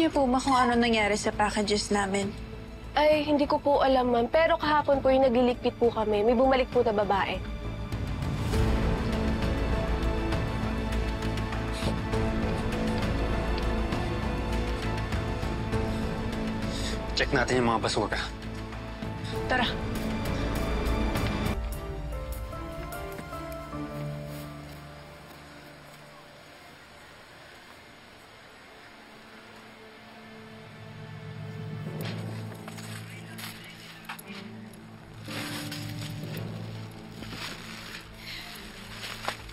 niyo po ba kung ano nangyari sa packages namin? Ay, hindi ko po alam, ma'am. Pero kahapon po yung nagliligpit po kami. May bumalik po na babae. Check natin yung mga basura. Tara.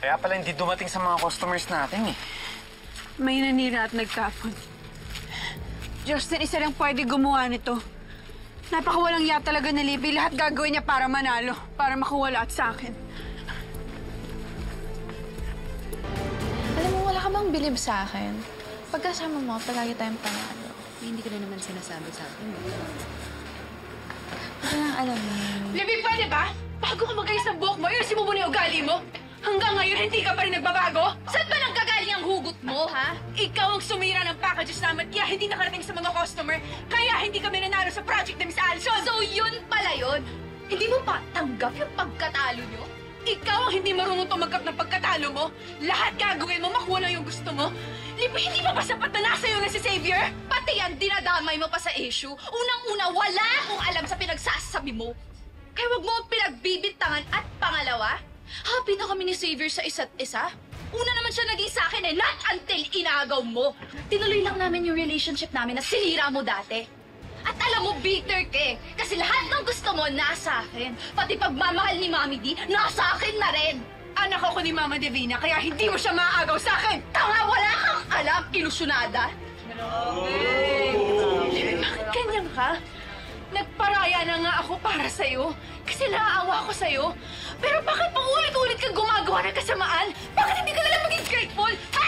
Kaya pala hindi dumating sa mga customers natin eh. May nanira at nagkapon. Justin, isa lang pwede gumawa nito. Napakawalang ya talaga na Libby. Lahat gagawin niya para manalo. Para makuha lahat sa akin. Alam mo, wala ka bang bilib sa akin? Pagkasama mo, palagi tayong panalo. Hindi ko na naman sinasabi sa akin. Hindi lang alam mo. Libby, pwede ba? Bago ka mag-ayos ng buhok mo, ayusin mo muna yung ugali mo. Hanggang ngayon, hindi ka pa rin nagbabago? Saan ba nanggagaling ang hugot mo, ha? Ikaw ang sumira ng packages namin, kaya hindi nakarating sa mga customer. Kaya hindi kami nanalo sa project na Miss Alson. So yun pala yun? Hindi mo pa tanggap yung pagkatalo nyo? Ikaw ang hindi marunong tumanggap ng pagkatalo mo. Lahat gagawin mo, makuha lang yung gusto mo. Libby, hindi ba sapat na nasa iyo na si Xavier? Pati yan, dinadamay mo pa sa issue. Unang-una, wala akong alam sa pinagsasabi mo. Kaya wag mo ang pinagbibintangan at pangalawa, happy na kami ni Xavier sa isa't isa. Una naman siya naging sa akin not until inagaw mo. Tinuloy lang namin yung relationship namin na sinira mo dati. At alam mo, bitter ka eh. Kasi lahat ng gusto mo, nasa akin. Pati pagmamahal ni Mami D, nasa akin na rin. Anak ako ni Mama Divina, kaya hindi mo siya maaagaw sa akin. Tanga, wala kang alam, ilusyonada. Bakit ganyan ka? Nagparaya na nga ako para sa'yo. Kasi naaawa ko sa'yo. Pero bakit paulit-ulit kang gumagawa ng kasamaan? Bakit hindi ka nalang maging grateful? Ha?